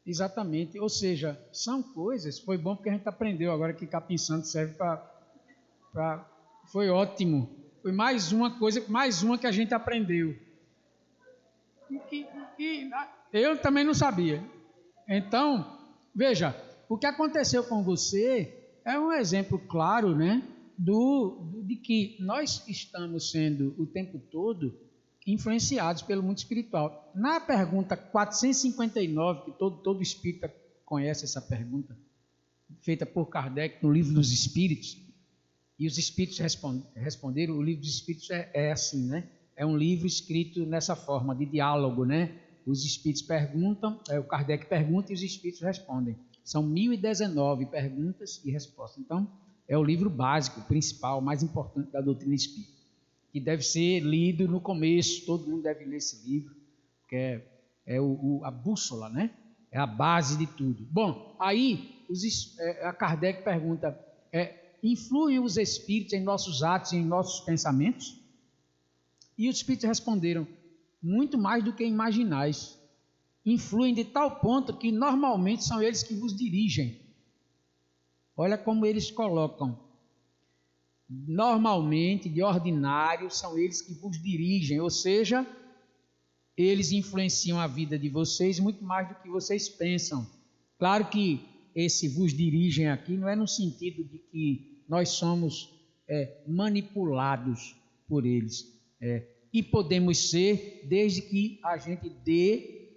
Exatamente, ou seja, são coisas, foi bom porque a gente aprendeu agora que capim santo serve foi ótimo, foi mais uma coisa, mais uma que a gente aprendeu, e eu também não sabia. Então, veja, o que aconteceu com você é um exemplo claro, né, de que nós estamos sendo o tempo todo influenciados pelo mundo espiritual. Na pergunta 459, que todo espírita conhece essa pergunta, feita por Kardec no Livro dos Espíritos, e os espíritos responderam. O Livro dos Espíritos é assim, né? É um livro escrito nessa forma de diálogo, né? Os espíritos perguntam, o Kardec pergunta e os espíritos respondem. São 1019 perguntas e respostas. Então, é o livro básico, principal, mais importante da doutrina espírita, que deve ser lido no começo. Todo mundo deve ler esse livro, que é a bússola, né? É a base de tudo. Bom, aí a Kardec pergunta, influem os espíritos em nossos atos e em nossos pensamentos? E os espíritos responderam, muito mais do que imaginais. Influem de tal ponto que normalmente são eles que vos dirigem. Olha como eles colocam. Normalmente, de ordinário, são eles que vos dirigem, ou seja, eles influenciam a vida de vocês muito mais do que vocês pensam. Claro que esse vos dirigem aqui não é no sentido de que nós somos manipulados por eles. E podemos ser desde que a gente dê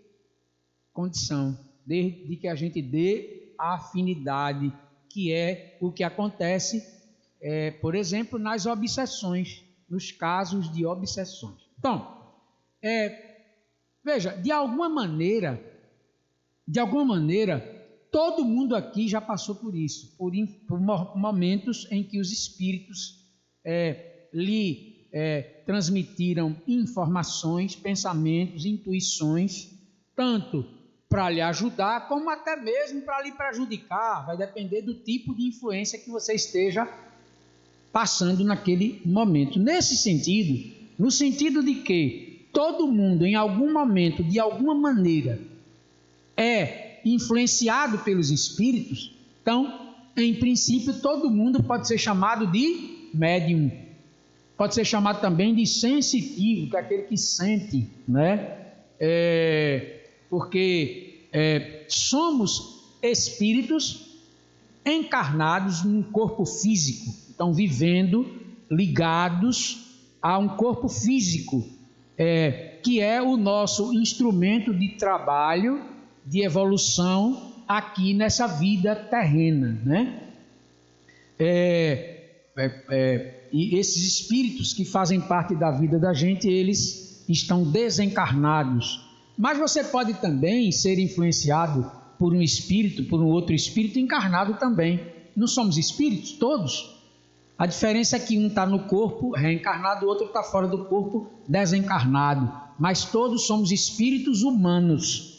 condição, desde que a gente dê a afinidade, que é o que acontece, por exemplo, nas obsessões, nos casos de obsessões. Então, veja, de alguma maneira, todo mundo aqui já passou por isso, por momentos em que os espíritos lhe transmitiram informações, pensamentos, intuições, tanto para lhe ajudar, como até mesmo para lhe prejudicar. Vai depender do tipo de influência que você esteja passando naquele momento. Nesse sentido, no sentido de que todo mundo, em algum momento, de alguma maneira, é influenciado pelos espíritos, então, em princípio, todo mundo pode ser chamado de médium. Pode ser chamado também de sensitivo, que é aquele que sente, né? Porque somos espíritos encarnados num corpo físico, então vivendo ligados a um corpo físico, que é o nosso instrumento de trabalho, de evolução aqui nessa vida terrena, né? E esses espíritos que fazem parte da vida da gente, eles estão desencarnados. Mas você pode também ser influenciado por um espírito, por um outro espírito encarnado também. Não somos espíritos todos? A diferença é que um está no corpo reencarnado, o outro está fora do corpo desencarnado. Mas todos somos espíritos humanos.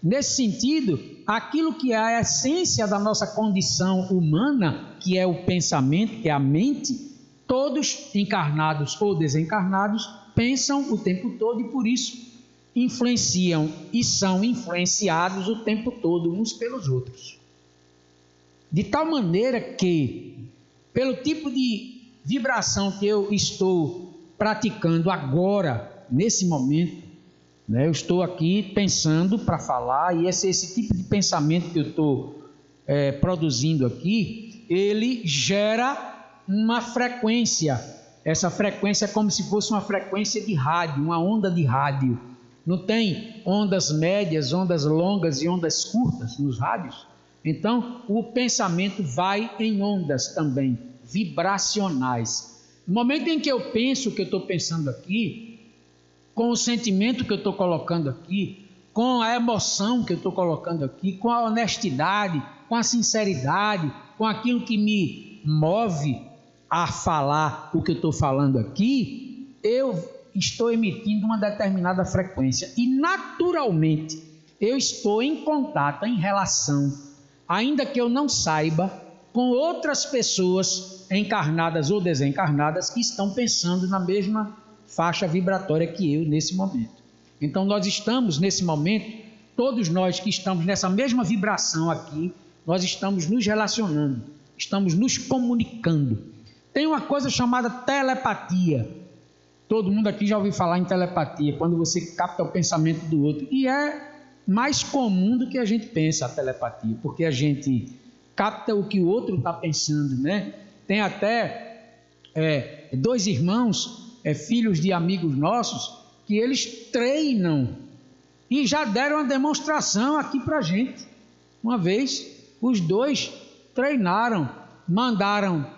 Nesse sentido, aquilo que é a essência da nossa condição humana, que é o pensamento, que é a mente, todos encarnados ou desencarnados pensam o tempo todo e por isso influenciam e são influenciados o tempo todo uns pelos outros. De tal maneira que, pelo tipo de vibração que eu estou praticando agora, nesse momento, eu estou aqui pensando para falar, e esse tipo de pensamento que eu estou produzindo aqui, ele gera uma frequência. Essa frequência é como se fosse uma frequência de rádio, uma onda de rádio. Não tem ondas médias, ondas longas e ondas curtas nos rádios? Então, o pensamento vai em ondas também, vibracionais. No momento em que eu penso o que eu estou pensando aqui, com o sentimento que eu estou colocando aqui, com a emoção que eu estou colocando aqui, com a honestidade, com a sinceridade, com aquilo que me move a falar o que eu estou falando aqui, eu estou emitindo uma determinada frequência e naturalmente eu estou em contato, em relação, ainda que eu não saiba, com outras pessoas encarnadas ou desencarnadas que estão pensando na mesma faixa vibratória que eu nesse momento. Então nós estamos nesse momento todos nós que estamos nessa mesma vibração aqui, nós estamos nos relacionando, estamos nos comunicando. Tem uma coisa chamada telepatia. Todo mundo aqui já ouviu falar em telepatia, quando você capta o pensamento do outro. E é mais comum do que a gente pensa a telepatia, porque a gente capta o que o outro está pensando, né? Tem até 2 irmãos, filhos de amigos nossos, que eles treinam e já deram uma demonstração aqui para a gente. Uma vez, os 2 treinaram,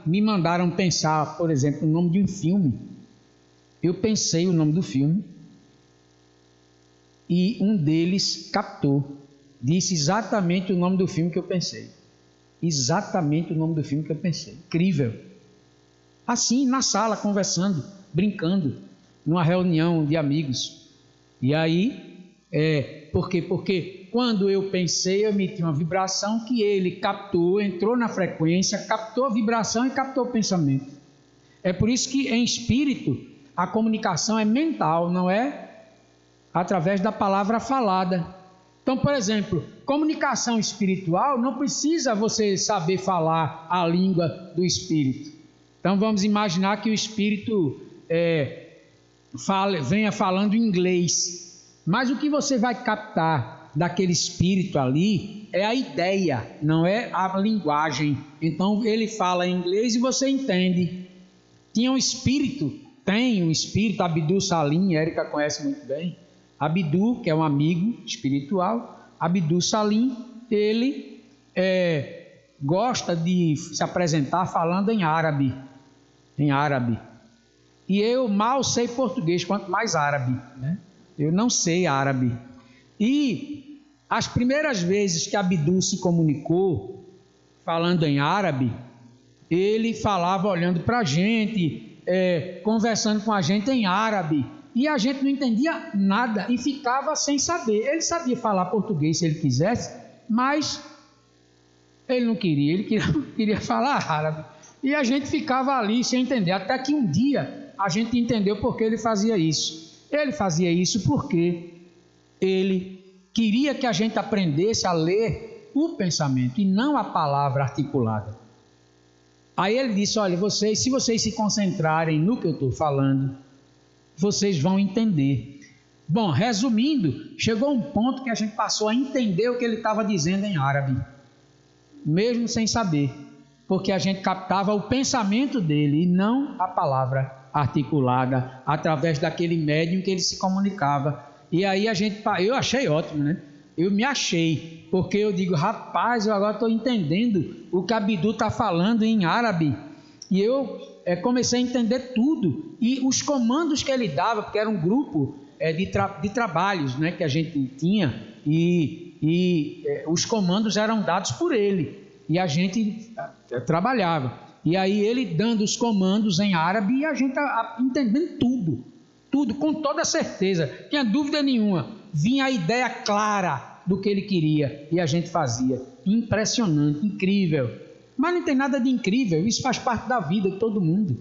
me mandaram pensar, por exemplo, o nome de um filme. Eu pensei o nome do filme e um deles captou, disse exatamente o nome do filme que eu pensei. Exatamente o nome do filme que eu pensei. Incrível. Assim, na sala, conversando, brincando, numa reunião de amigos. E aí, por quê? Porque quando eu pensei, eu emiti uma vibração que ele captou, entrou na frequência, captou a vibração e captou o pensamento. É por isso que em espírito a comunicação é mental, não é através da palavra falada. Então, por exemplo, comunicação espiritual não precisa você saber falar a língua do espírito. Então vamos imaginar que o espírito venha falando inglês, mas o que você vai captar daquele espírito ali é a ideia, não é a linguagem. Então ele fala em inglês e você entende. Tem um espírito, Abdul Salim, Érica conhece muito bem. Abdul, que é um amigo espiritual, Abdul Salim, ele gosta de se apresentar falando em árabe. E eu mal sei português, quanto mais árabe, né? Eu não sei árabe. E as primeiras vezes que Abdul se comunicou falando em árabe, ele falava olhando para a gente, conversando com a gente em árabe. E a gente não entendia nada e ficava sem saber. Ele sabia falar português se ele quisesse, mas ele não queria, ele queria falar árabe. E a gente ficava ali sem entender, até que um dia a gente entendeu por que ele fazia isso. Ele fazia isso porque ele queria que a gente aprendesse a ler o pensamento e não a palavra articulada. Aí ele disse, olha, se vocês se concentrarem no que eu estou falando, vocês vão entender. Bom, resumindo, chegou um ponto que a gente passou a entender o que ele estava dizendo em árabe, mesmo sem saber, porque a gente captava o pensamento dele e não a palavra articulada, através daquele médium que ele se comunicava. E aí eu achei ótimo, né? Eu me achei, porque eu digo, rapaz, eu agora estou entendendo o que Abdul está falando em árabe. E eu comecei a entender tudo. E os comandos que ele dava, porque era um grupo de trabalhos, né, que a gente tinha, e os comandos eram dados por ele. E a gente trabalhava. E aí ele dando os comandos em árabe e a gente entendendo tudo, com toda certeza, não tinha dúvida nenhuma. Vinha a ideia clara do que ele queria e a gente fazia. Impressionante, incrível. Mas não tem nada de incrível, isso faz parte da vida de todo mundo.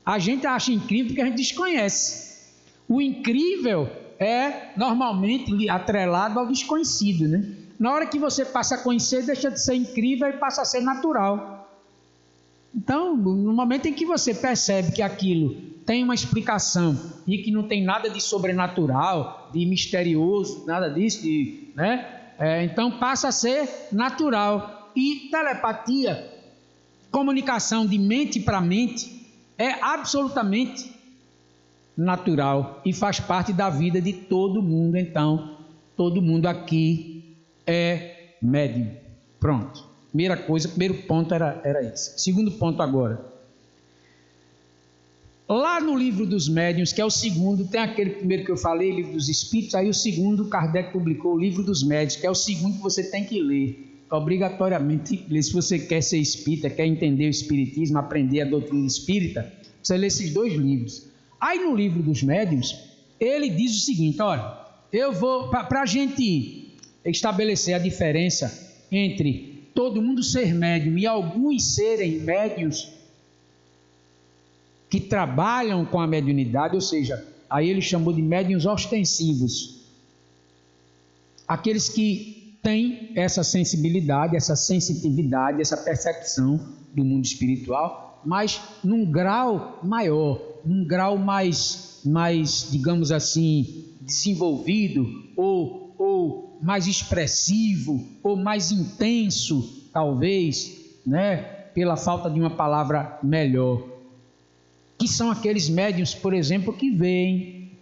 A gente acha incrível porque a gente desconhece. O incrível é normalmente atrelado ao desconhecido, né? Na hora que você passa a conhecer, deixa de ser incrível e passa a ser natural. Então, no momento em que você percebe que aquilo tem uma explicação e que não tem nada de sobrenatural, de misterioso, nada disso, então passa a ser natural. E telepatia, comunicação de mente para mente, é absolutamente natural e faz parte da vida de todo mundo. Então, todo mundo aqui é médium. Pronto. Primeiro ponto era esse. Segundo ponto agora. Lá no livro dos médiuns, que é o segundo, tem aquele primeiro que eu falei, livro dos espíritos, aí o segundo, Kardec publicou o livro dos médiuns, que é o segundo que você tem que ler, obrigatoriamente ler. Se você quer ser espírita, quer entender o espiritismo, aprender a doutrina espírita, você lê esses 2 livros. Aí no livro dos médiuns, ele diz o seguinte, olha, eu vou, para a gente estabelecer a diferença entre todo mundo ser médium e alguns serem médiuns que trabalham com a mediunidade, ou seja, aí ele chamou de médiuns ostensivos. aqueles que têm essa sensibilidade, essa sensitividade, essa percepção do mundo espiritual, mas num grau maior, num grau mais digamos assim, desenvolvido, ou mais expressivo, ou mais intenso, talvez, né, pela falta de uma palavra melhor, que são aqueles médiuns, por exemplo, que veem.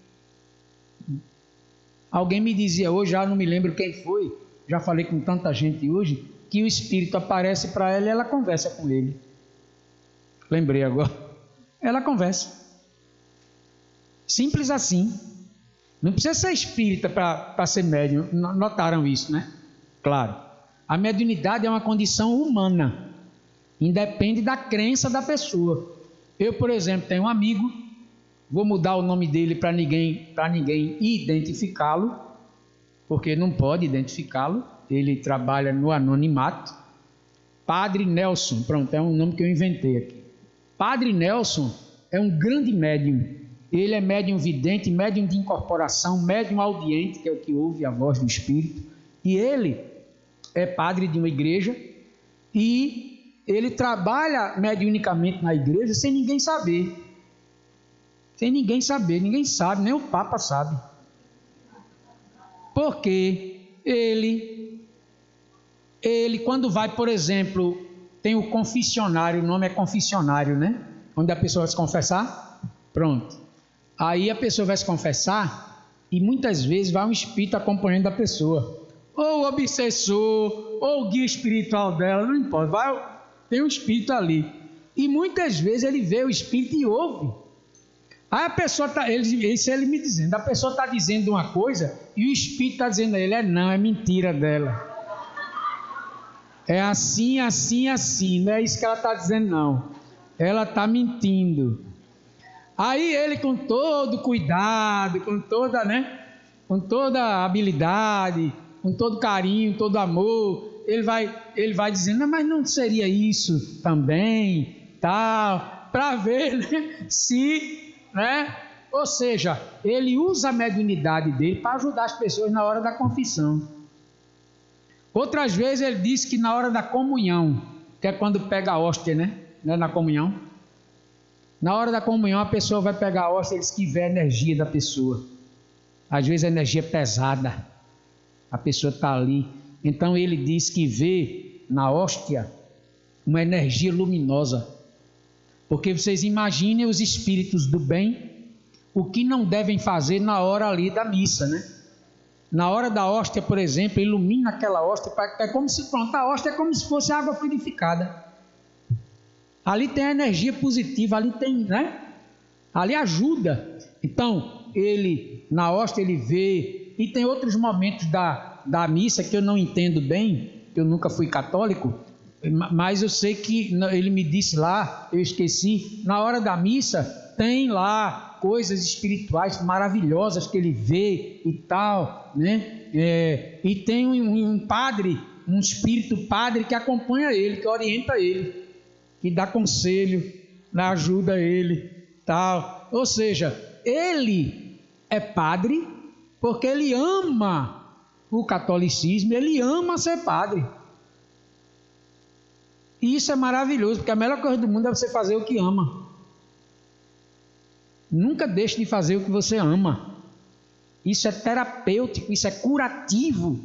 Alguém me dizia hoje, já não me lembro quem foi, já falei com tanta gente hoje, que o espírito aparece para ela e ela conversa com ele. Lembrei agora. Ela conversa. Simples assim. Não precisa ser espírita para ser médium. Notaram isso, né? Claro. A mediunidade é uma condição humana. Independe da crença da pessoa. Eu, por exemplo, tenho um amigo, vou mudar o nome dele para ninguém identificá-lo, porque não pode identificá-lo, ele trabalha no anonimato. Padre Nelson, pronto, é um nome que eu inventei aqui. Padre Nelson é um grande médium, ele é médium vidente, médium de incorporação, médium audiente, que é o que ouve a voz do Espírito, e ele é padre de uma igreja, e ele trabalha mediunicamente na igreja sem ninguém saber. Sem ninguém saber, ninguém sabe, nem o Papa sabe. Porque ele quando vai, por exemplo, tem o confessionário, o nome é confessionário, né? Onde a pessoa vai se confessar, pronto. Aí a pessoa vai se confessar e muitas vezes vai um espírito acompanhando a pessoa. Ou o obsessor, ou o guia espiritual dela, não importa, tem um espírito ali. E muitas vezes ele vê o espírito e ouve. Aí a pessoa está, ele me dizendo, a pessoa está dizendo uma coisa e o espírito está dizendo a ele, não, é mentira dela. É assim, assim, assim, não é isso que ela está dizendo, não. Ela está mentindo. Aí ele, com todo cuidado, com toda habilidade, com todo carinho, todo amor, ele vai dizendo, mas não seria isso também, tal, para ver, né, se... né? Ou seja, ele usa a mediunidade dele para ajudar as pessoas na hora da confissão. Outras vezes ele diz que na hora da comunhão, que é quando pega a hóstia, né? Na comunhão. Na hora da comunhão a pessoa vai pegar a hóstia, ele diz que vê a energia da pessoa. Às vezes a energia é pesada, a pessoa está ali. Então ele diz que vê na hóstia uma energia luminosa. Porque vocês imaginem os espíritos do bem, o que não devem fazer na hora ali da missa, né? Na hora da hóstia, por exemplo, ilumina aquela hóstia, é como se, pronto, a hóstia é como se fosse água purificada. Ali tem a energia positiva, ali tem, né? Ali ajuda. Então, ele, na hóstia, ele vê, e tem outros momentos da missa que eu não entendo bem, que eu nunca fui católico, mas eu sei que ele me disse lá, eu esqueci, na hora da missa tem lá coisas espirituais maravilhosas que ele vê e tal, né? E tem um padre, um espírito padre que acompanha ele, que orienta ele, que dá conselho, ajuda ele, tal. Ou seja, ele é padre porque ele ama o catolicismo, ele ama ser padre. E isso é maravilhoso, porque a melhor coisa do mundo é você fazer o que ama. Nunca deixe de fazer o que você ama. Isso é terapêutico, isso é curativo.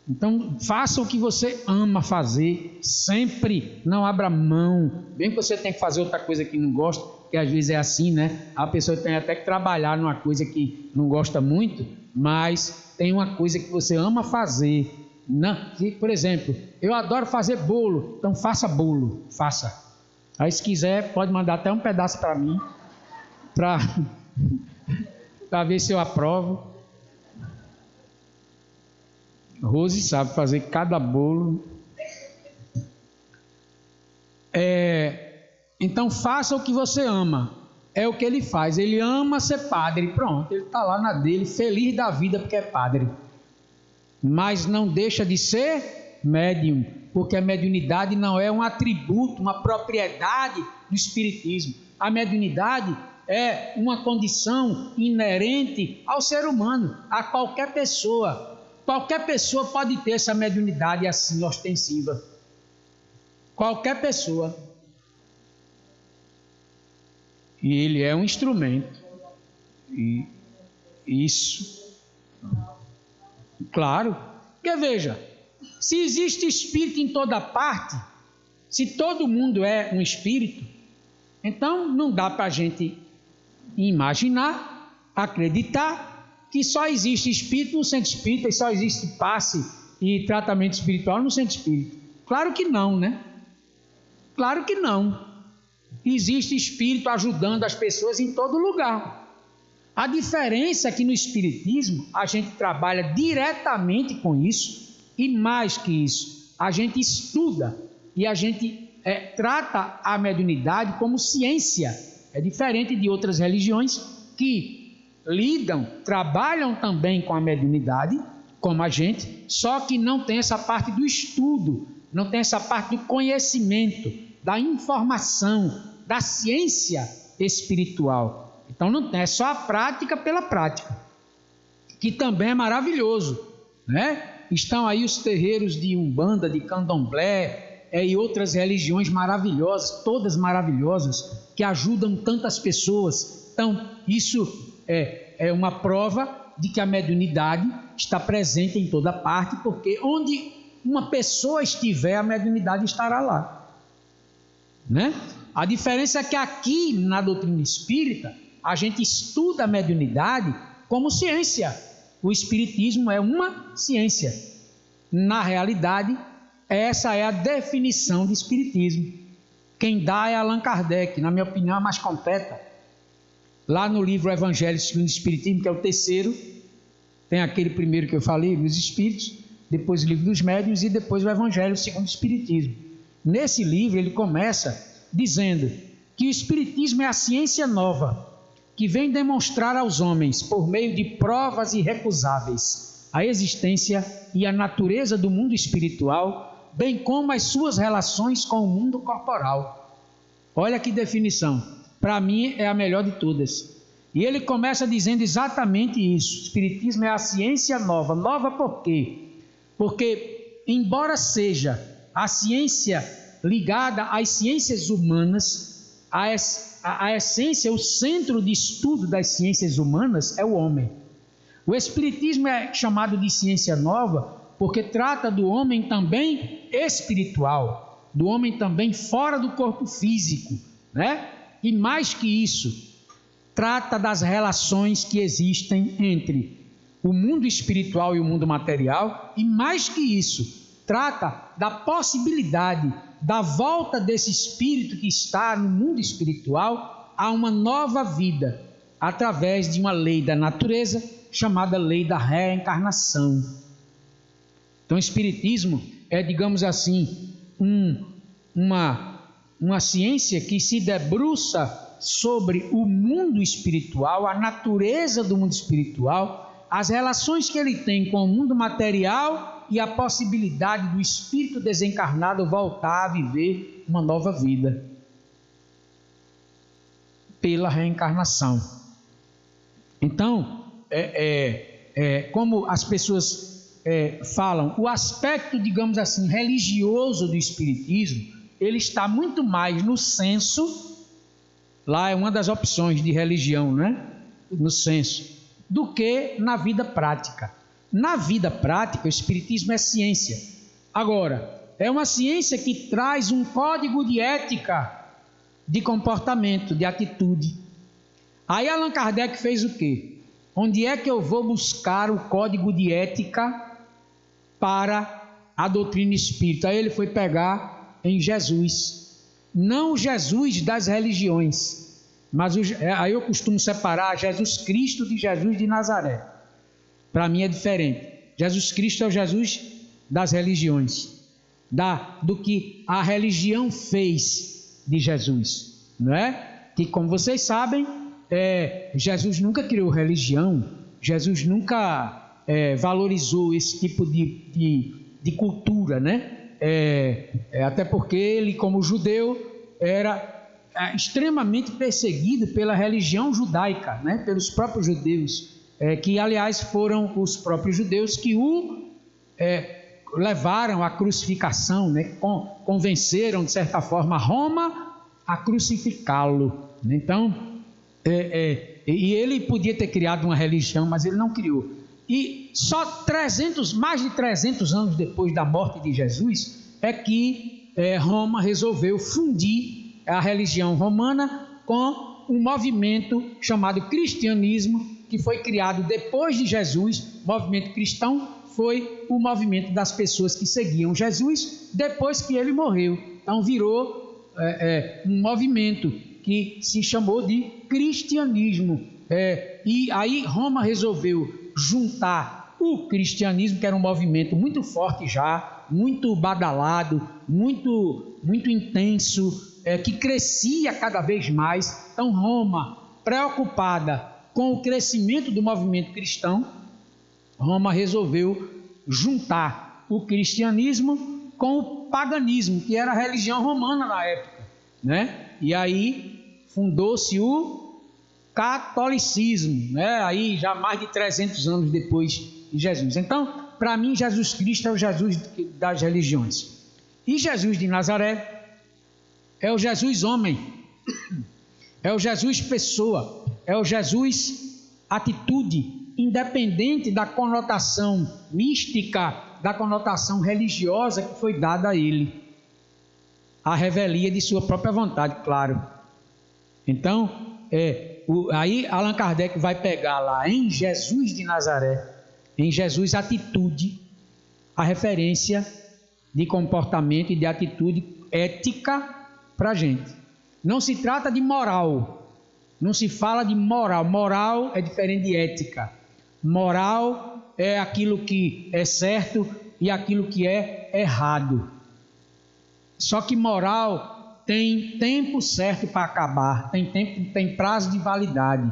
Então, faça o que você ama fazer, sempre, não abra mão. Bem que você tem que fazer outra coisa que não gosta, que às vezes é assim, né? A pessoa tem até que trabalhar numa coisa que não gosta muito, mas tem uma coisa que você ama fazer. Não, por exemplo, eu adoro fazer bolo, então faça bolo, faça. Aí se quiser pode mandar até um pedaço para mim, para ver se eu aprovo. Rose sabe fazer cada bolo. Então faça o que você ama, é o que ele faz, ele ama ser padre, pronto, ele está lá na dele, feliz da vida porque é padre. Mas não deixa de ser médium, porque a mediunidade não é um atributo, uma propriedade do espiritismo. A mediunidade é uma condição inerente ao ser humano, a qualquer pessoa. Qualquer pessoa pode ter essa mediunidade assim ostensiva. Qualquer pessoa. E ele é um instrumento. E isso. Claro. Porque veja, se existe espírito em toda parte, se todo mundo é um espírito, então não dá para a gente imaginar, acreditar que só existe espírito no centro espírita e só existe passe e tratamento espiritual no centro espírita. Claro que não, né? Claro que não. Existe espírito ajudando as pessoas em todo lugar. A diferença é que no espiritismo a gente trabalha diretamente com isso e mais que isso, a gente estuda e a gente trata a mediunidade como ciência. É diferente de outras religiões que trabalham também com a mediunidade, como a gente, só que não tem essa parte do estudo, não tem essa parte do conhecimento, da informação, da ciência espiritual. Então não tem, é só a prática pela prática, que também é maravilhoso, né? Estão aí os terreiros de Umbanda, de Candomblé e outras religiões maravilhosas, todas maravilhosas, que ajudam tantas pessoas. Então isso é uma prova de que a mediunidade está presente em toda parte, porque onde uma pessoa estiver, a mediunidade estará lá, né? A diferença é que aqui na doutrina espírita a gente estuda a mediunidade como ciência. O espiritismo é uma ciência. Na realidade, essa é a definição de espiritismo. Quem dá é Allan Kardec, na minha opinião, é mais completa. Lá no livro Evangelho segundo o Espiritismo, que é o terceiro, tem aquele primeiro que eu falei, os Espíritos, depois o livro dos Médiuns e depois o Evangelho segundo o Espiritismo. Nesse livro ele começa dizendo que o Espiritismo é a ciência nova, que vem demonstrar aos homens, por meio de provas irrecusáveis, a existência e a natureza do mundo espiritual, bem como as suas relações com o mundo corporal. Olha que definição, para mim é a melhor de todas. E ele começa dizendo exatamente isso: o Espiritismo é a ciência nova. Nova por quê? Porque, embora seja a ciência ligada às ciências humanas, a essência, o centro de estudo das ciências humanas é o homem. O Espiritismo é chamado de ciência nova porque trata do homem também espiritual, do homem também fora do corpo físico, né? E mais que isso, trata das relações que existem entre o mundo espiritual e o mundo material, e mais que isso, trata da possibilidade da volta desse espírito que está no mundo espiritual a uma nova vida, através de uma lei da natureza chamada lei da reencarnação. Então o espiritismo é, digamos assim, uma ciência que se debruça sobre o mundo espiritual, a natureza do mundo espiritual, as relações que ele tem com o mundo material e a possibilidade do espírito desencarnado voltar a viver uma nova vida pela reencarnação. Então, como as pessoas falam, o aspecto, digamos assim, religioso do espiritismo, ele está muito mais no senso, lá é uma das opções de religião, né? No senso, do que na vida prática. Na vida prática, o espiritismo é ciência. Agora, é uma ciência que traz um código de ética, de comportamento, de atitude. Aí Allan Kardec fez o quê? Onde é que eu vou buscar o código de ética para a doutrina espírita? Aí ele foi pegar em Jesus. Não o Jesus das religiões, mas aí eu costumo separar Jesus Cristo de Jesus de Nazaré. Para mim é diferente. Jesus Cristo é o Jesus das religiões, do que a religião fez de Jesus, não é? Que, como vocês sabem, Jesus nunca criou religião, Jesus nunca valorizou esse tipo de cultura, né? Até porque ele, como judeu, era extremamente perseguido pela religião judaica, né? Pelos próprios judeus, que aliás foram os próprios judeus que o levaram à crucificação, né? Convenceram de certa forma Roma a crucificá-lo. Então, e ele podia ter criado uma religião, mas ele não criou. E só mais de 300 anos depois da morte de Jesus é que Roma resolveu fundir a religião romana com um movimento chamado cristianismo, que foi criado depois de Jesus. O movimento cristão foi o movimento das pessoas que seguiam Jesus depois que ele morreu. Então virou um movimento que se chamou de cristianismo. E aí Roma resolveu juntar o cristianismo, que era um movimento muito forte já, muito badalado, muito intenso, que crescia cada vez mais. Então Roma, preocupada com o crescimento do movimento cristão, Roma resolveu juntar o cristianismo com o paganismo, que era a religião romana na época, né? E aí fundou-se o catolicismo, né? Aí já mais de 300 anos depois de Jesus. Então, para mim, Jesus Cristo é o Jesus das religiões. E Jesus de Nazaré é o Jesus homem, é o Jesus pessoa, é o Jesus atitude, independente da conotação mística, da conotação religiosa que foi dada a ele. A revelia de sua própria vontade, claro. Então, aí Allan Kardec vai pegar lá em Jesus de Nazaré, em Jesus atitude, a referência de comportamento e de atitude ética para a gente. Não se trata de moral, não se fala de moral. Moral é diferente de ética. Moral é aquilo que é certo e aquilo que é errado. Só que moral tem tempo certo para acabar, tem prazo de validade.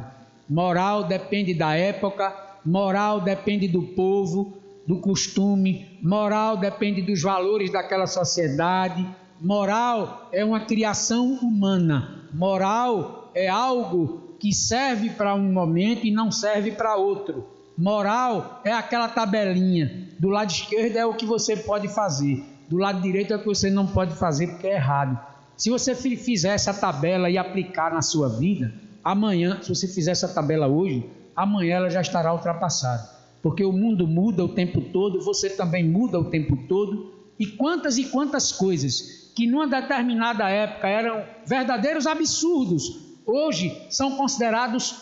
Moral depende da época, moral depende do povo, do costume, moral depende dos valores daquela sociedade. Moral é uma criação humana. Moral é algo que serve para um momento e não serve para outro. Moral é aquela tabelinha. Do lado esquerdo é o que você pode fazer, do lado direito é o que você não pode fazer porque é errado. Se você fizer essa tabela e aplicar na sua vida, amanhã, se você fizer essa tabela hoje, amanhã ela já estará ultrapassada. Porque o mundo muda o tempo todo, você também muda o tempo todo. E quantas coisas que numa determinada época eram verdadeiros absurdos, hoje são considerados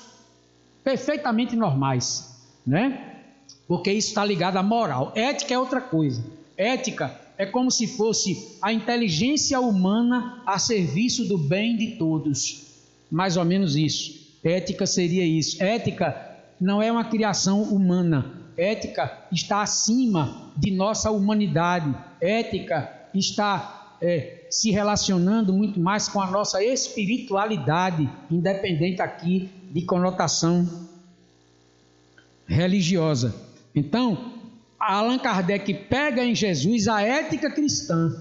perfeitamente normais, né? Porque isso está ligado à moral. Ética é outra coisa. Ética é como se fosse a inteligência humana a serviço do bem de todos. Mais ou menos isso. Ética seria isso. Ética não é uma criação humana. Ética está acima de nossa humanidade. Ética está se relacionando muito mais com a nossa espiritualidade, independente aqui de conotação religiosa. Então, Allan Kardec pega em Jesus a ética cristã,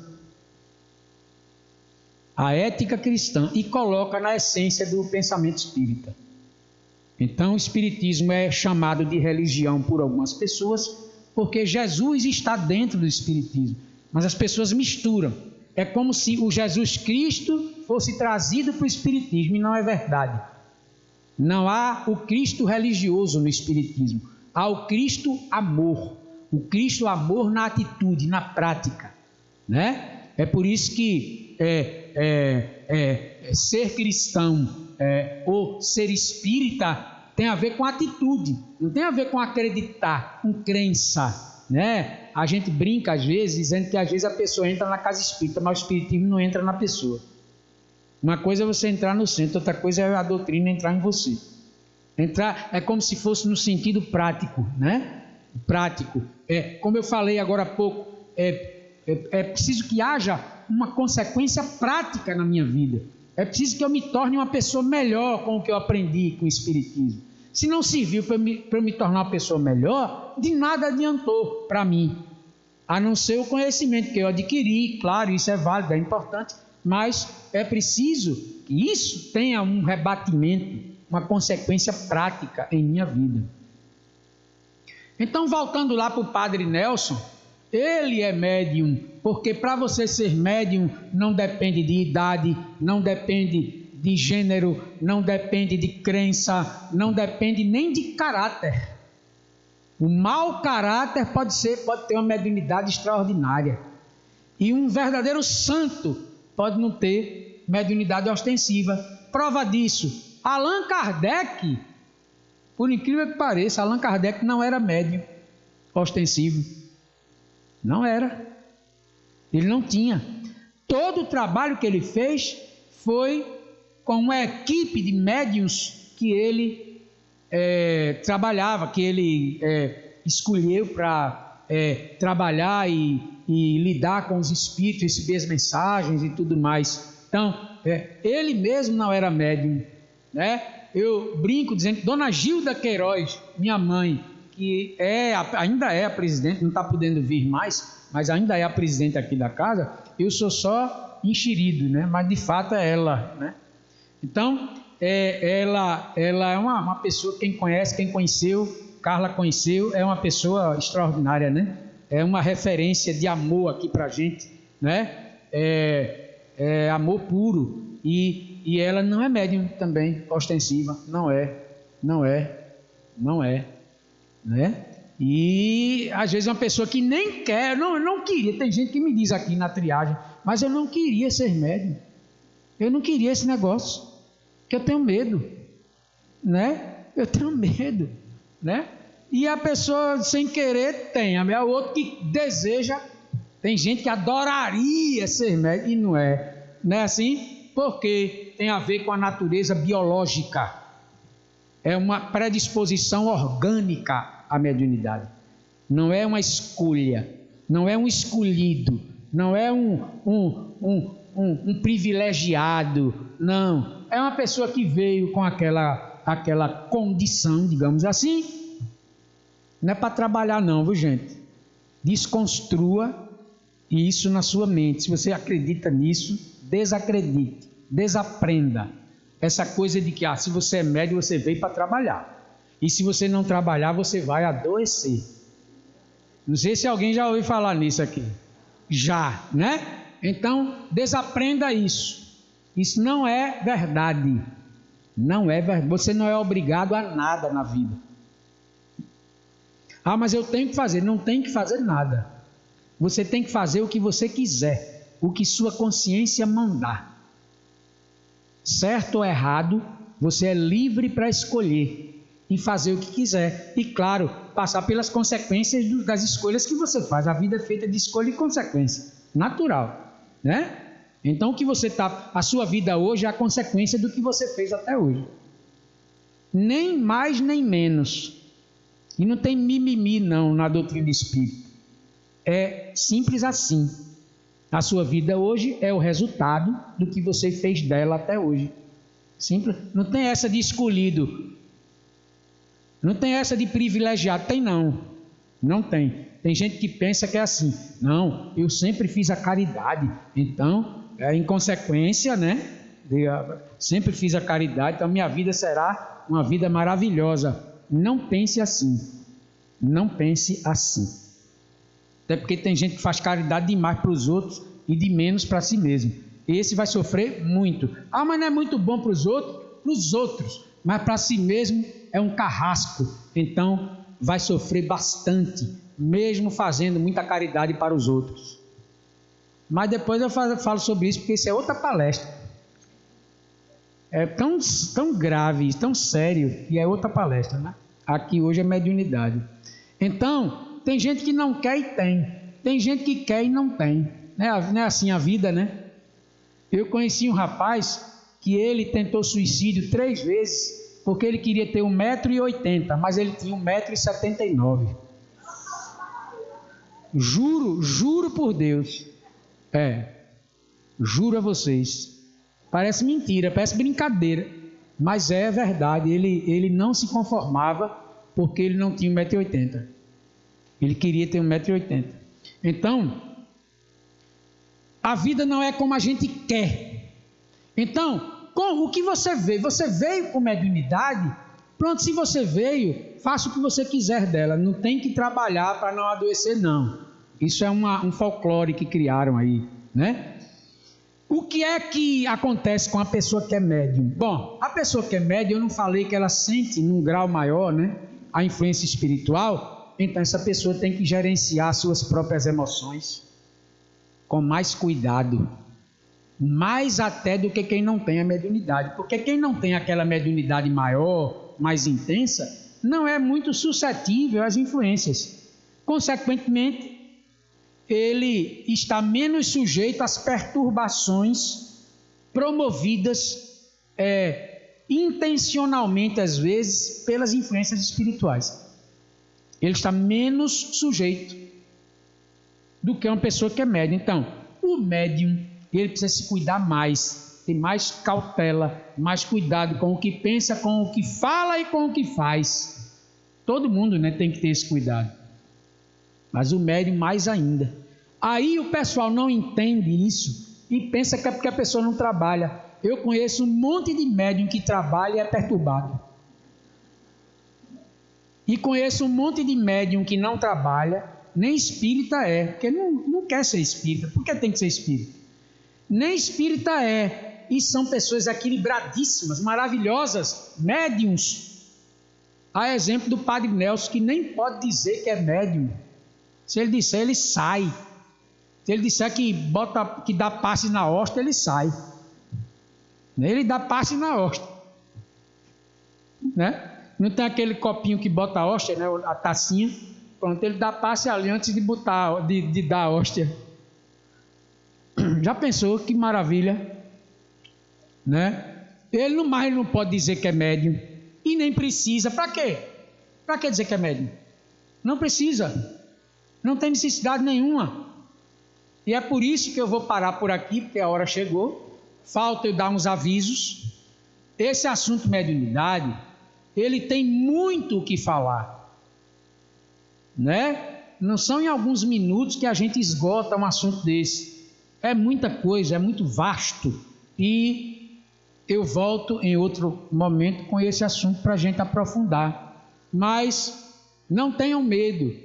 e coloca na essência do pensamento espírita. Então, o espiritismo é chamado de religião por algumas pessoas, porque Jesus está dentro do espiritismo, mas as pessoas misturam. É como se o Jesus Cristo fosse trazido para o espiritismo, e não é verdade. Não há o Cristo religioso no espiritismo, há o Cristo amor. O Cristo amor na atitude, na prática, né? É por isso que ser cristão ou ser espírita tem a ver com atitude, não tem a ver com acreditar, com crença, né? A gente brinca às vezes, dizendo que às vezes a pessoa entra na casa espírita, mas o espiritismo não entra na pessoa. Uma coisa é você entrar no centro, outra coisa é a doutrina entrar em você. Entrar é como se fosse no sentido prático, né? Prático. Como eu falei agora há pouco, é preciso que haja uma consequência prática na minha vida. É preciso que eu me torne uma pessoa melhor com o que eu aprendi com o espiritismo. Se não serviu para eu me tornar uma pessoa melhor, de nada adiantou para mim, a não ser o conhecimento que eu adquiri. Claro, isso é válido, é importante, mas é preciso que isso tenha um rebatimento, uma consequência prática em minha vida. Então, voltando lá para o Padre Nelson, ele é médium, porque para você ser médium não depende de idade, não depende de gênero, não depende de crença, não depende nem de caráter. O mau caráter pode ter uma mediunidade extraordinária. E um verdadeiro santo pode não ter mediunidade ostensiva. Prova disso, Allan Kardec, por incrível que pareça, Allan Kardec não era médium ostensivo. Não era. Ele não tinha. Todo o trabalho que ele fez foi com uma equipe de médiuns que ele trabalhava, que ele escolheu para trabalhar e lidar com os espíritos, receber as mensagens e tudo mais. Então, ele mesmo não era médium, né? Eu brinco dizendo que Dona Gilda Queiroz, minha mãe, que ainda é a presidente, não está podendo vir mais, mas ainda é a presidente aqui da casa, eu sou só enxerido, né? Mas de fato é ela, né? Então, ela é uma pessoa, quem conheceu, Carla conheceu, é uma pessoa extraordinária, né? É uma referência de amor aqui para a gente, né? É amor puro, e ela não é médium também, ostensiva, não é, né? E às vezes uma pessoa que nem quer, não queria, tem gente que me diz aqui na triagem, mas eu não queria ser médium, eu não queria esse negócio, porque eu tenho medo, né? Eu tenho medo, né? E a pessoa sem querer tem, a outro que deseja, tem gente que adoraria ser médium e não é assim, porque tem a ver com a natureza biológica, é uma predisposição orgânica à mediunidade, não é uma escolha, não é um escolhido, não é um privilegiado, não, é uma pessoa que veio com aquela condição, digamos assim. Não é para trabalhar não, viu gente? Desconstrua isso na sua mente. Se você acredita nisso, desacredite, desaprenda essa coisa de que se você é médium, você veio para trabalhar, e se você não trabalhar, você vai adoecer. Não sei se alguém já ouviu falar nisso aqui. Já, né? Então, desaprenda isso. Isso não é verdade. Não é verdade. Você não é obrigado a nada na vida. Mas eu tenho que fazer. Não tem que fazer nada. Você tem que fazer o que você quiser, o que sua consciência mandar. Certo ou errado, você é livre para escolher e fazer o que quiser. E claro, passar pelas consequências das escolhas que você faz. A vida é feita de escolha e consequência. Natural, né? Então o que você a sua vida hoje é a consequência do que você fez até hoje. Nem mais nem menos. E não tem mimimi não na doutrina espírita. É simples assim. A sua vida hoje é o resultado do que você fez dela até hoje. Simples. Não tem essa de escolhido. Não tem essa de privilegiado. Tem não. Não tem. Tem gente que pensa que é assim. Não, eu sempre fiz a caridade. Então, em consequência, né? Sempre fiz a caridade. Então, minha vida será uma vida maravilhosa. Não pense assim. Não pense assim. Até porque tem gente que faz caridade demais para os outros e de menos para si mesmo. Esse vai sofrer muito. Mas não é muito bom para os outros? Para os outros. Mas para si mesmo é um carrasco. Então vai sofrer bastante, mesmo fazendo muita caridade para os outros. Mas depois eu falo sobre isso, porque isso é outra palestra. É tão grave, tão sério, que é outra palestra, né? Aqui hoje é mediunidade. Então, tem gente que não quer e tem. Tem gente que quer e não tem. Não é assim a vida, né? Eu conheci um rapaz que ele tentou suicídio 3 vezes, porque ele queria ter 1,80 m, mas ele tinha 1,79 m. Juro por Deus. Juro a vocês. Parece mentira, parece brincadeira, mas é verdade. Ele não se conformava porque ele não tinha 1,80 m. Ele queria ter 1,80 m. Então, A vida não é como a gente quer. Então, o que você veio? Você veio com mediunidade? Pronto, se você veio, faça o que você quiser dela. Não tem que trabalhar para não adoecer, não. Isso é um folclore que criaram aí, né? O que é que acontece com a pessoa que é médium? Bom, a pessoa que é médium, eu não falei que ela sente num grau maior, né, a influência espiritual. Então essa pessoa tem que gerenciar suas próprias emoções com mais cuidado, mais até do que quem não tem a mediunidade, porque quem não tem aquela mediunidade maior, mais intensa, não é muito suscetível às influências. Consequentemente, ele está menos sujeito às perturbações promovidas intencionalmente, às vezes, pelas influências espirituais. Ele está menos sujeito do que uma pessoa que é médium. Então, o médium, ele precisa se cuidar mais, ter mais cautela, mais cuidado com o que pensa, com o que fala e com o que faz. Todo mundo, né, tem que ter esse cuidado. Mas o médium mais ainda. Aí o pessoal não entende isso e pensa que é porque a pessoa não trabalha. Eu conheço um monte de médium que trabalha e é perturbado. E conheço um monte de médium que não trabalha, nem espírita é, porque não quer ser espírita. Por que tem que ser espírita? Nem espírita é. E são pessoas equilibradíssimas, maravilhosas, médiums. Há exemplo do Padre Nelson, que nem pode dizer que é médium. Se ele disser, ele sai. Se ele disser que dá passe na hóstia, ele sai. Ele dá passe na hóstia, né? Não tem aquele copinho que bota a hóstia, né? A tacinha. Pronto, ele dá passe ali antes de dar a hóstia. Já pensou que maravilha, né? Ele não pode dizer que é médium e nem precisa. Para quê? Para que dizer que é médium? Não precisa. Não tem necessidade nenhuma. E é por isso que eu vou parar por aqui, porque a hora chegou. Falta eu dar uns avisos. Esse assunto mediunidade, ele tem muito o que falar, né? Não são em alguns minutos que a gente esgota um assunto desse. É muita coisa, é muito vasto. E eu volto em outro momento com esse assunto para a gente aprofundar. Mas não tenham medo.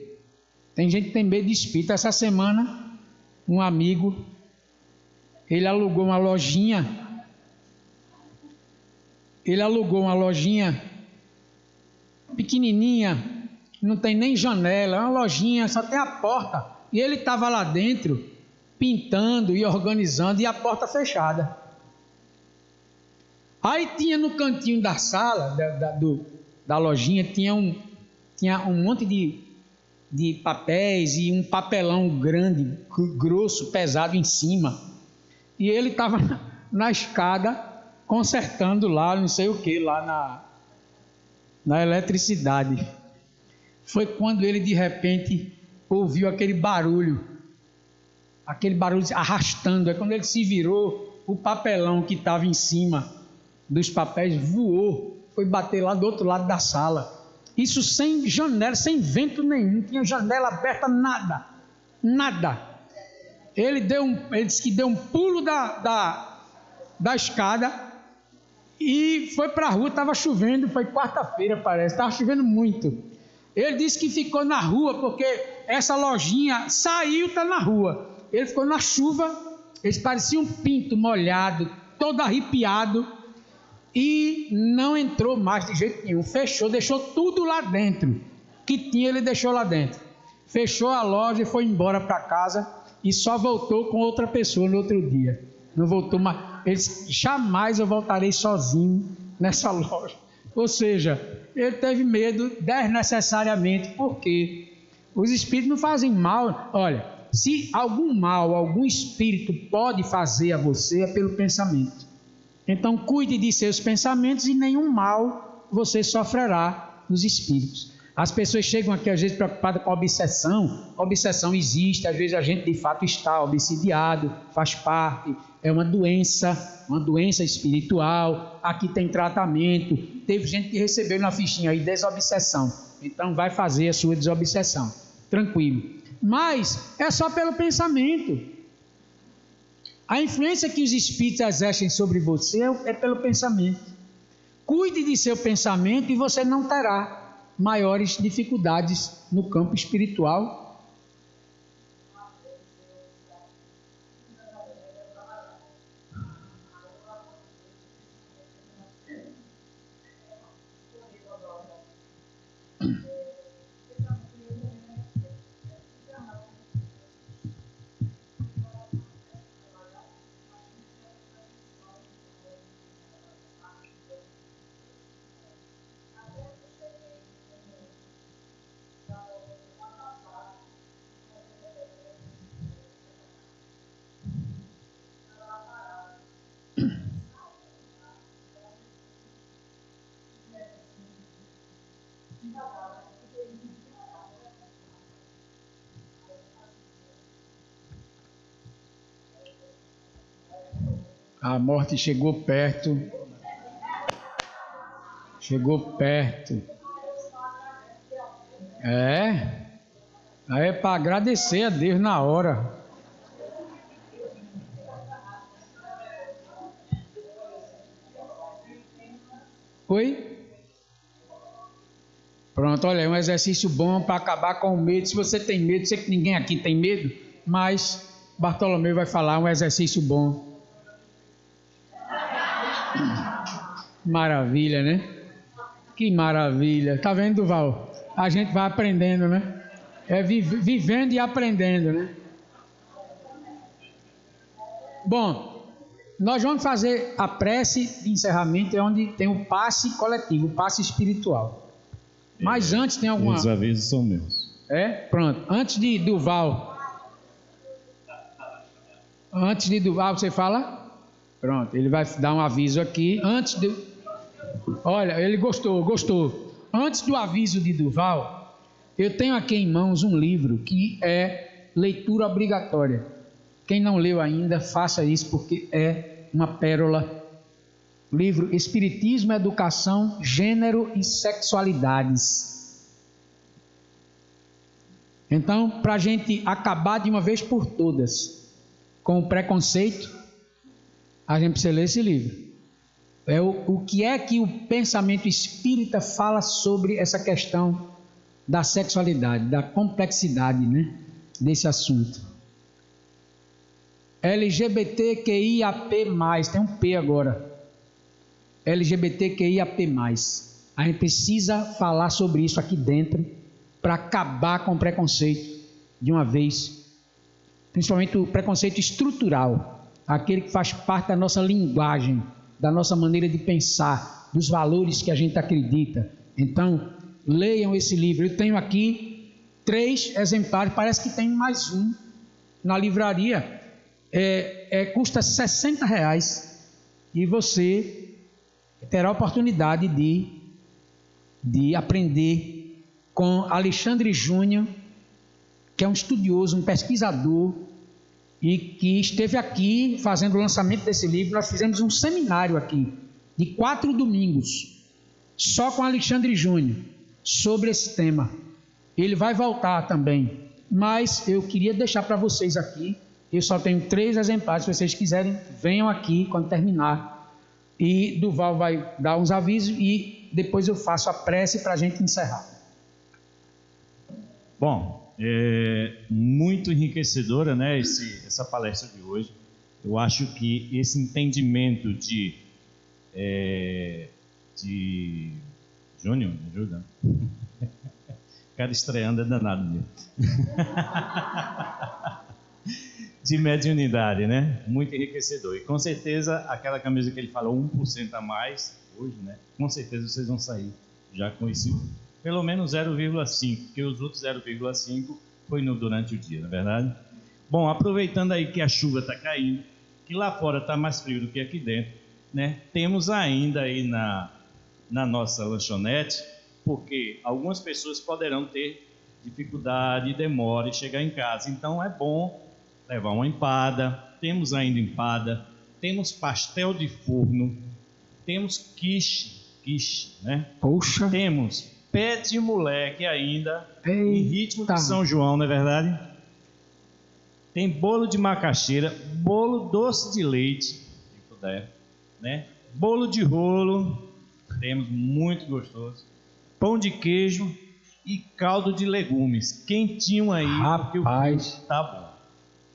Tem gente que tem medo de espírito. Essa semana, um amigo, ele alugou uma lojinha pequenininha, não tem nem janela, é uma lojinha, só tem a porta. E ele estava lá dentro, pintando e organizando, e a porta fechada. Aí tinha no cantinho da sala, da lojinha, tinha um monte de papéis e um papelão grande, grosso, pesado em cima. E ele estava na escada consertando lá, não sei o que, lá na eletricidade. Foi quando ele de repente ouviu aquele barulho arrastando. É quando ele se virou, o papelão que estava em cima dos papéis voou, foi bater lá do outro lado da sala. Isso sem janela, sem vento nenhum, não tinha janela aberta, nada. Ele disse que deu um pulo da escada e foi para a rua. Estava chovendo, foi quarta-feira, parece, estava chovendo muito. Ele disse que ficou na rua porque essa lojinha saiu, está na rua. Ele ficou na chuva, ele parecia um pinto molhado, todo arrepiado, e não entrou mais de jeito nenhum. Fechou, deixou tudo lá dentro que tinha, ele deixou lá dentro. Fechou a loja e foi embora para casa e só voltou com outra pessoa no outro dia. Não voltou mais. Ele disse: jamais eu voltarei sozinho nessa loja. Ou seja, ele teve medo desnecessariamente, porque os espíritos não fazem mal. Olha, se algum mal, algum espírito pode fazer a você, é pelo pensamento. Então cuide de seus pensamentos e nenhum mal você sofrerá dos espíritos. As pessoas chegam aqui às vezes preocupadas com a obsessão. A obsessão existe, às vezes a gente de fato está obsidiado, faz parte, é uma doença espiritual. Aqui tem tratamento. Teve gente que recebeu na fichinha aí desobsessão, então vai fazer a sua desobsessão, tranquilo. Mas é só pelo pensamento. A influência que os espíritos exercem sobre você é pelo pensamento. Cuide de seu pensamento e você não terá maiores dificuldades no campo espiritual. A morte chegou perto. Chegou perto. Aí é para agradecer a Deus na hora. Oi? Pronto, olha, é um exercício bom para acabar com o medo. Se você tem medo, sei que ninguém aqui tem medo, mas Bartolomeu vai falar um exercício bom. Maravilha, né? Que maravilha. Tá vendo, Duval? A gente vai aprendendo, né? É vivendo e aprendendo, né? Bom, nós vamos fazer a prece de encerramento, é onde tem o passe coletivo, o passe espiritual. Mas antes tem alguma... Os avisos são meus. Pronto. Antes de Duval, você fala? Pronto, ele vai dar um aviso aqui. Olha, ele gostou. Antes do aviso de Duval, eu tenho aqui em mãos um livro que é leitura obrigatória. Quem não leu ainda, faça isso porque é uma pérola. Livro Espiritismo, Educação, Gênero e Sexualidades. Então, para a gente acabar de uma vez por todas com o preconceito, a gente precisa ler esse livro. É o que é que o pensamento espírita fala sobre essa questão da sexualidade, da complexidade, né, desse assunto. LGBTQIAP+, tem um P agora. LGBTQIAP+. A gente precisa falar sobre isso aqui dentro para acabar com o preconceito de uma vez. Principalmente o preconceito estrutural, aquele que faz parte da nossa linguagem, da nossa maneira de pensar, dos valores que a gente acredita. Então, leiam esse livro. Eu tenho aqui 3 exemplares, parece que tem mais um na livraria. Custa R$60 e você terá a oportunidade de aprender com Alexandre Júnior, que é um estudioso, um pesquisador, e que esteve aqui fazendo o lançamento desse livro. Nós fizemos um seminário aqui, de 4 domingos, só com Alexandre Júnior, sobre esse tema. Ele vai voltar também, mas eu queria deixar para vocês aqui, eu só tenho 3 exemplares, se vocês quiserem, venham aqui quando terminar, e Duval vai dar uns avisos, e depois eu faço a prece para a gente encerrar. Bom, muito enriquecedora, né, essa palestra de hoje. Eu acho que esse entendimento de Júnior, me ajuda? Cada estreando é danado mesmo. De mediunidade, né? Muito enriquecedor. E com certeza, aquela camisa que ele falou, 1% a mais, hoje, né? Com certeza vocês vão sair já com esse, pelo menos 0,5, porque os outros 0,5 foi durante o dia, não é verdade? Bom, aproveitando aí que a chuva está caindo, que lá fora está mais frio do que aqui dentro, né? Temos ainda aí na nossa lanchonete, porque algumas pessoas poderão ter dificuldade, demora em chegar em casa. Então é bom levar uma empada. Temos ainda empada, temos pastel de forno, temos quiche, né? Poxa! Temos pé de moleque ainda, Eita. em ritmo de São João, não é verdade? tem bolo de macaxeira, bolo doce de leite, se puder, né? Bolo de rolo, temos muito gostoso, pão de queijo e caldo de legumes, quentinho aí, porque o frio tá bom,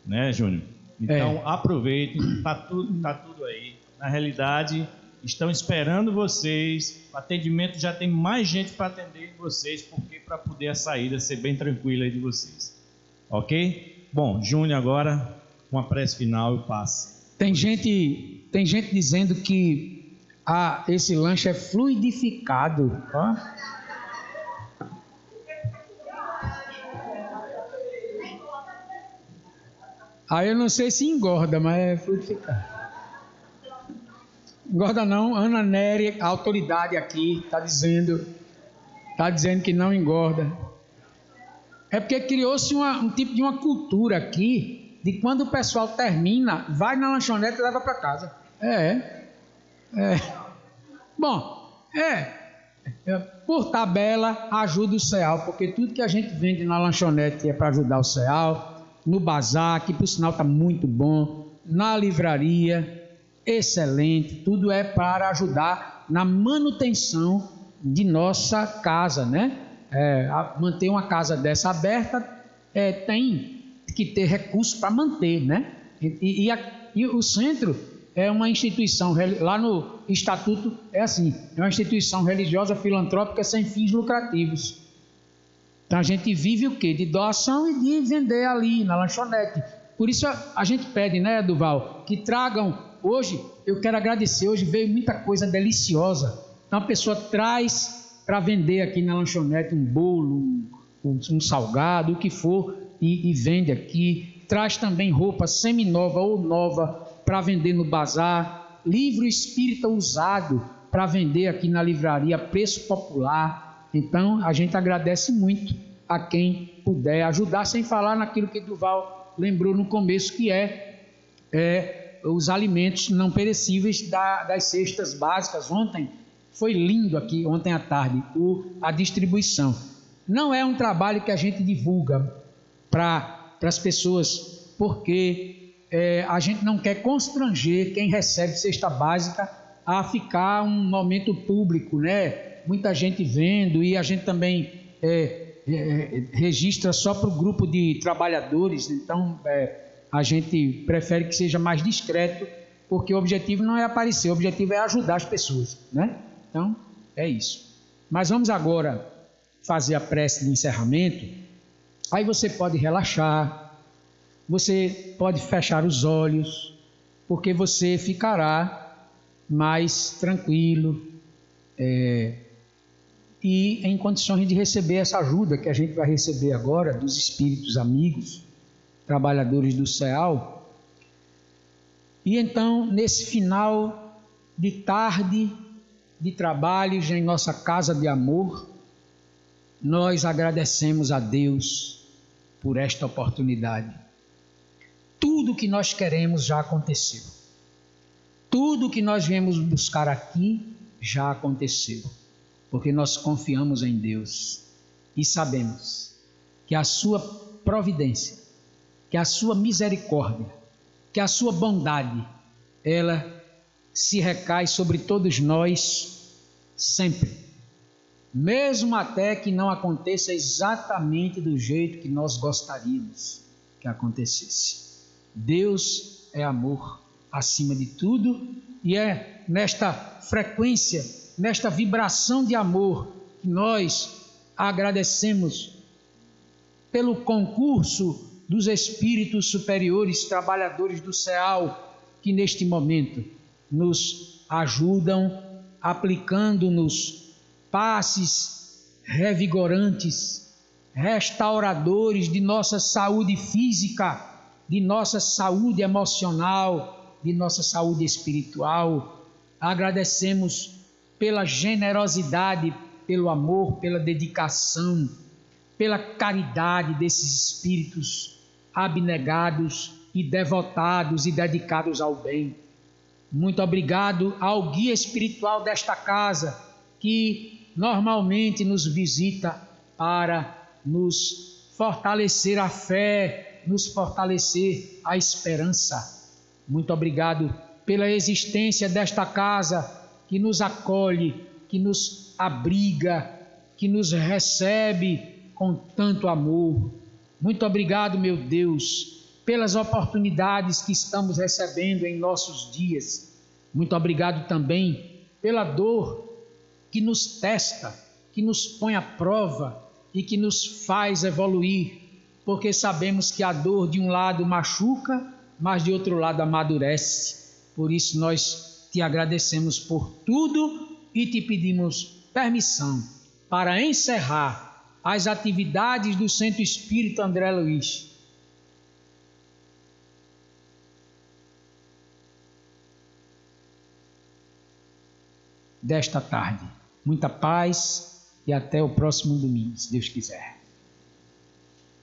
né, Júnior? Então aproveitem, tá tudo aí. Na realidade, estão esperando vocês. O atendimento já tem mais gente para atender vocês, porque para poder a saída ser bem tranquila aí de vocês. Ok? Bom, Júnior, agora uma prece final e passe. Tem gente dizendo que esse lanche é fluidificado. Ó. Aí eu não sei se engorda, mas é fluidificado. Engorda não, Ana Nery, a autoridade aqui, está dizendo que não engorda. É porque criou-se um tipo de uma cultura aqui, de quando o pessoal termina, vai na lanchonete e leva para casa. Bom, por tabela, ajuda o CEAL, porque tudo que a gente vende na lanchonete é para ajudar o CEAL, no bazar, que por sinal está muito bom, na livraria, excelente, tudo é para ajudar na manutenção de nossa casa, né? Manter uma casa dessa aberta tem que ter recursos para manter, né? E o centro é uma instituição, lá no estatuto é assim, é uma instituição religiosa filantrópica sem fins lucrativos. Então a gente vive o quê? De doação e de vender ali na lanchonete. Por isso a gente pede, né, Duval, que tragam hoje. Eu quero agradecer, hoje veio muita coisa deliciosa. Então a pessoa traz para vender aqui na lanchonete um bolo, um salgado, o que for, e vende aqui. Traz também roupa seminova ou nova para vender no bazar. Livro espírita usado para vender aqui na livraria, preço popular. Então a gente agradece muito a quem puder ajudar, sem falar naquilo que Duval lembrou no começo, que os alimentos não perecíveis das cestas básicas. Ontem foi lindo aqui, ontem à tarde, a distribuição. Não é um trabalho que a gente divulga para as pessoas, porque a gente não quer constranger quem recebe cesta básica a ficar um momento público, né? Muita gente vendo, e a gente também registra só para o grupo de trabalhadores. Então a gente prefere que seja mais discreto, porque o objetivo não é aparecer, o objetivo é ajudar as pessoas, né? Então é isso. Mas vamos agora fazer a prece de encerramento. Aí você pode relaxar, você pode fechar os olhos, porque você ficará mais tranquilo e em condições de receber essa ajuda que a gente vai receber agora dos espíritos amigos, trabalhadores do CEAL. E então, nesse final de tarde de trabalhos em nossa casa de amor, nós agradecemos a Deus por esta oportunidade. Tudo que nós queremos já aconteceu. Tudo que nós viemos buscar aqui já aconteceu, porque nós confiamos em Deus e sabemos que a sua providência, que a sua misericórdia, que a sua bondade, ela se recai sobre todos nós sempre, mesmo até que não aconteça exatamente do jeito que nós gostaríamos que acontecesse. Deus é amor acima de tudo, e é nesta frequência, nesta vibração de amor que nós agradecemos pelo concurso dos espíritos superiores, trabalhadores do CEAL, que neste momento nos ajudam, aplicando-nos passes revigorantes, restauradores de nossa saúde física, de nossa saúde emocional, de nossa saúde espiritual. Agradecemos pela generosidade, pelo amor, pela dedicação, pela caridade desses espíritos abnegados e devotados e dedicados ao bem. Muito obrigado ao guia espiritual desta casa, que normalmente nos visita para nos fortalecer a fé nos fortalecer a esperança. Muito obrigado pela existência desta casa que nos acolhe, que nos abriga, que nos recebe com tanto amor. Muito obrigado, meu Deus, pelas oportunidades que estamos recebendo em nossos dias. Muito obrigado também pela dor que nos testa, que nos põe à prova e que nos faz evoluir, porque sabemos que a dor de um lado machuca, mas de outro lado amadurece. Por isso nós te agradecemos por tudo e te pedimos permissão para encerrar as atividades do Centro Espírita André Luiz. Desta tarde. Muita paz e até o próximo domingo, se Deus quiser.